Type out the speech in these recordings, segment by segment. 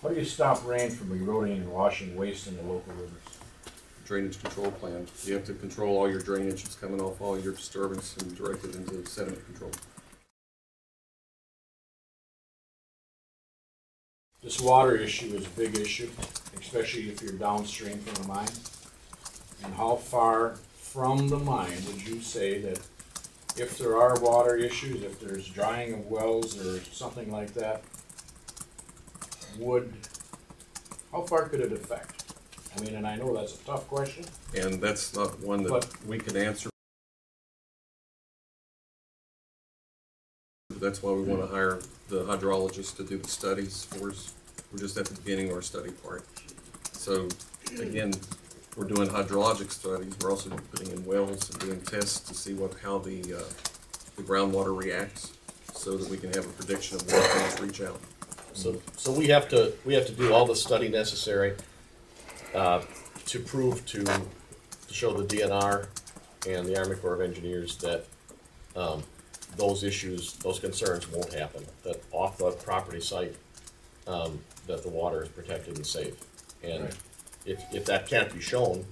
How do you stop rain from eroding and washing waste in the local rivers? Drainage control plan. You have to control all your drainage that's coming off all your disturbance and direct it into sediment control. This water issue is a big issue, especially if you're downstream from the mine. And how far from the mine would you say that if there are water issues, if there's drying of wells or something like that, how far could it affect? I mean, and I know that's a tough question. And that's not one that we can answer. That's why we want to hire the hydrologist to do the studies for us. We're just at the beginning of our study part. So again, we're doing hydrologic studies. We're also putting in wells and doing tests to see how the groundwater reacts, so that we can have a prediction of where things reach out. So we have to do all the study necessary to prove to show the DNR and the Army Corps of Engineers that those issues, those concerns won't happen. That off the property site, that the water is protected and safe. And right. If that can't be shown,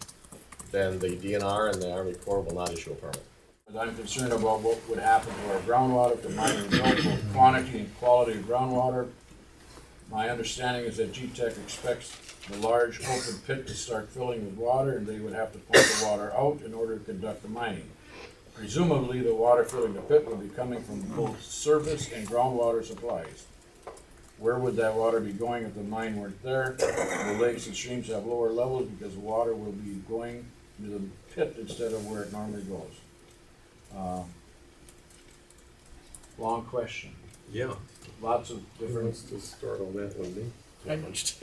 then the DNR and the Army Corps will not issue a permit. But I'm concerned about what would happen to our groundwater if the mine don't, both quantity and quality of groundwater. My understanding is that GTac expects the large open pit to start filling with water, and they would have to pump the water out in order to conduct the mining. Presumably, the water filling the pit would be coming from both surface and groundwater supplies. Where would that water be going if the mine weren't there? The lakes and streams have lower levels because the water will be going to the pit instead of where it normally goes. Long question. Yeah. Lots of different... Wants to start on that one, me?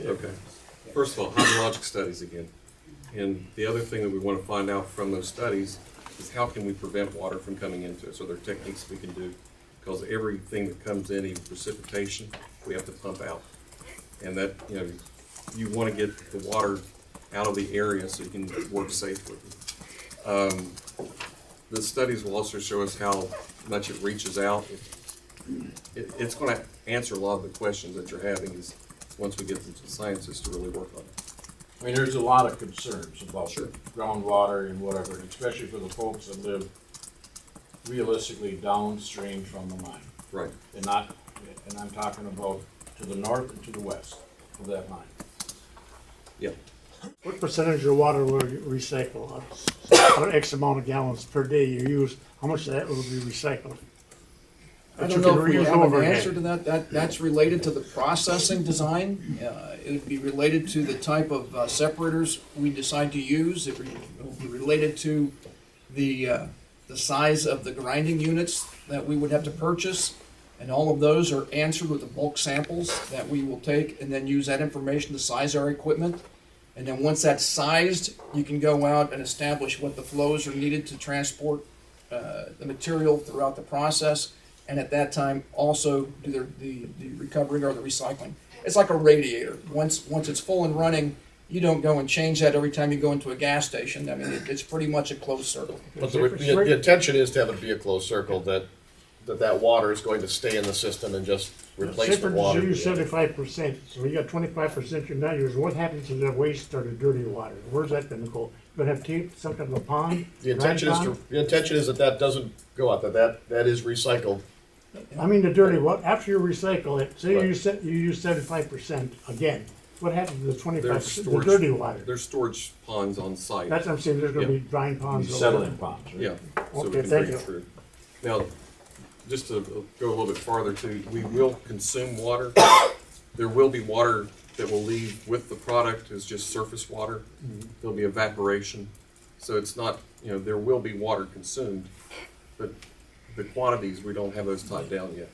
Okay. First of all, hydrologic studies again. And the other thing that we want to find out from those studies is how can we prevent water from coming into it. So there are techniques we can do, because everything that comes in, even precipitation, we have to pump out. And that, you want to get the water out of the area so you can work safely. The studies will also show us how much it reaches out. It's going to answer a lot of the questions that you're having is once we get the scientists to really work on it. I mean, there's a lot of concerns about groundwater and whatever, especially for the folks that live realistically downstream from the mine. Right. And I'm talking about to the north and to the west of that mine. Yep. What percentage of water will you recycle? X amount of gallons per day you use, how much of that will be recycled? I don't know if we have an answer to that. That's related to the processing design. It would be related to the type of separators we decide to use. It would be related to the size of the grinding units that we would have to purchase. And all of those are answered with the bulk samples that we will take and then use that information to size our equipment. And then once that's sized, you can go out and establish what the flows are needed to transport the material throughout the process. And at that time, also do the recovery or the recycling. It's like a radiator. Once it's full and running, you don't go and change that every time you go into a gas station. I mean, it's pretty much a closed circle. But the intention is to have it be a closed circle, that water is going to stay in the system and just replace the water. You use 75%, so you got 25% you're not using. What happens to the waste or the dirty water? Where's that going to go? You're going to have some kind of a pond? The intention is that doesn't go out, that is recycled. I mean the dirty water. After you recycle it, say you use 75% again. What happens to the 25%? The dirty water. There's storage ponds on site. That's what I'm saying. There's going to be drying ponds. Settling ponds. Right? Yeah. So okay, thank you. Through. Now, just to go a little bit farther too, we will consume water. There will be water that will leave with the product as just surface water. There'll be evaporation. So it's not, there will be water consumed, but the quantities, we don't have those tied down yet.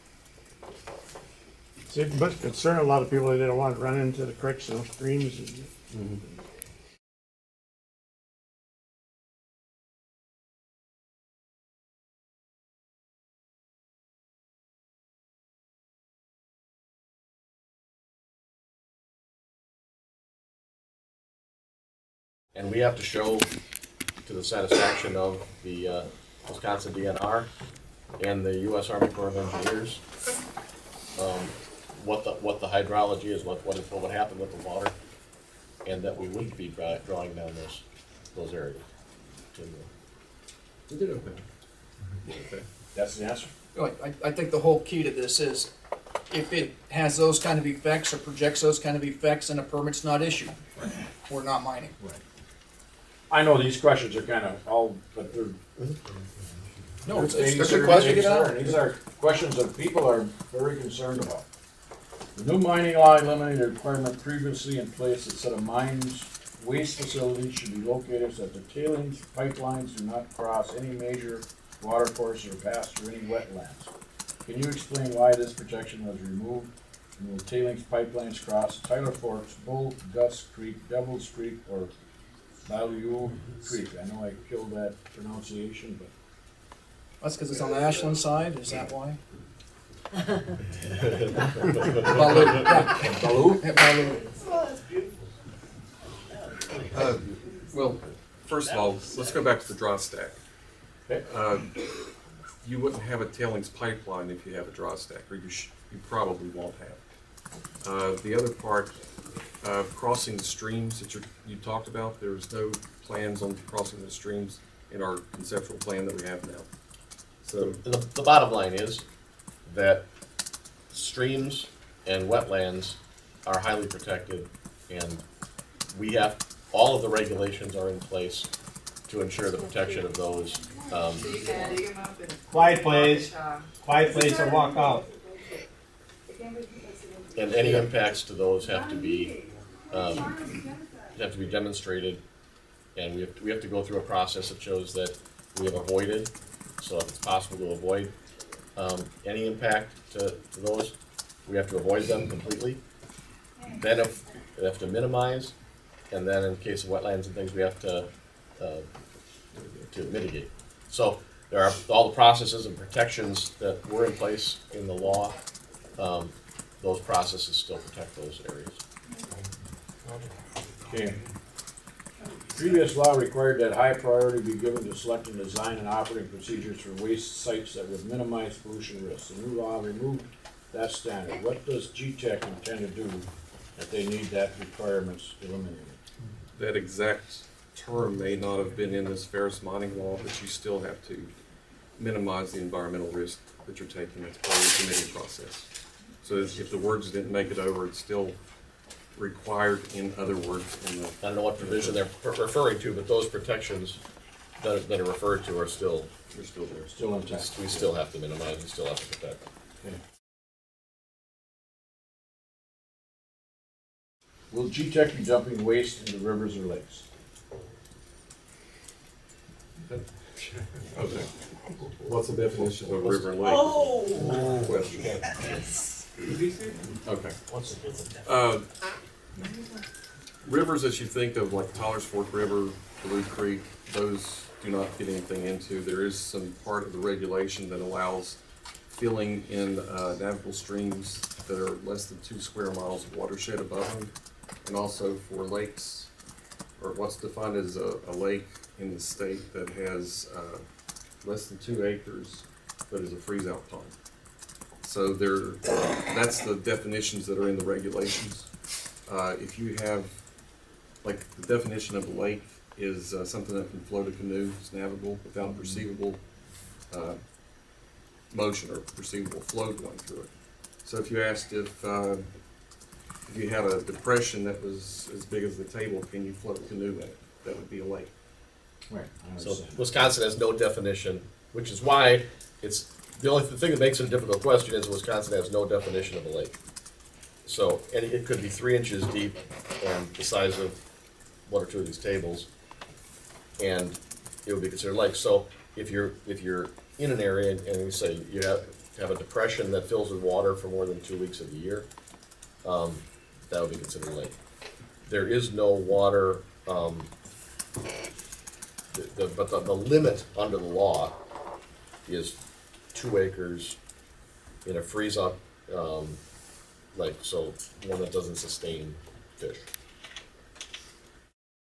See, it must concern a lot of people that they don't want to run into the creeks and streams. And we have to show to the satisfaction of the Wisconsin DNR and the U.S. Army Corps of Engineers what the hydrology is, what would happen with the water, and that we wouldn't be drawing down those areas. We did okay. That's the answer? I think the whole key to this is, if it has those kind of effects or projects those kind of effects, and a permit's not issued, we're not mining. Right. I know these questions are kind of all, but they're. No, it's things a that good are question. concerned. These are questions that people are very concerned about. The new mining law eliminated a requirement previously in place that said a mine's waste facility should be located so that the tailings pipelines do not cross any major water course or pass through any wetlands. Can you explain why this protection was removed? And will tailings pipelines cross Tyler Forks, Bull, Gus Creek, Devil's Creek, or Bayou Creek? I know I killed that pronunciation, but. That's because it's on the Ashland side, is that why? Baloo? Well, first of all, let's go back to the dry stack. Okay. You wouldn't have a tailings pipeline if you have a dry stack, or you probably won't have. The other part, crossing the streams that you talked about, there's no plans on crossing the streams in our conceptual plan that we have now. So The bottom line is that streams and wetlands are highly protected, and we have, all of the regulations are in place to ensure the protection of those. Quiet please, or walk out. And any impacts to those have to be demonstrated, and we have to go through a process that shows that we have avoided, so if it's possible to avoid any impact to those, we have to avoid them completely. Then if we have to minimize, and then in case of wetlands and things, we have to mitigate. So there are all the processes and protections that were in place in the law. Those processes still protect those areas. Okay. Previous law required that high priority be given to selecting design and operating procedures for waste sites that would minimize pollution risks. The new law removed that standard. What does GTac intend to do if they need that requirements eliminated? that exact term may not have been in this ferrous mining law, but you still have to minimize the environmental risk that you're taking as part of the permitting process. So if the words didn't make it over, it's still required in other words in the. I don't know what provision they're referring to, but those protections that are referred to are still, They're still there. Still intact. we still have to minimize, we still have to protect. Okay. Will GTac be dumping waste into rivers or lakes? Okay. What's the definition of a river and lake? Question. Okay. What's the difference? Rivers that you think of, like Tyler's Fork River, Blue Creek, those do not get anything into. There is some part of the regulation that allows filling in navigable streams that are less than 2 square miles of watershed above them, and also for lakes, or what's defined as a lake in the state that has less than 2 acres, but is a freeze-out pond. So that's the definitions that are in the regulations. If you have, like, the definition of a lake is something that can float a canoe, it's navigable without perceivable motion or perceivable flow going through it. So if you asked if you had a depression that was as big as the table, can you float a canoe in it? That would be a lake. Right. I So understand. Wisconsin has no definition, which is why it's, the only thing that makes it a difficult question is Wisconsin has no definition of a lake. So, and it could be 3 inches deep and the size of 1 or 2 of these tables, and it would be considered a lake. So if you're in an area and you say you have a depression that fills with water for more than 2 weeks of the year, that would be considered a lake. There is no water, but the limit under the law is 2 acres in a freeze-up lake, so one that doesn't sustain fish.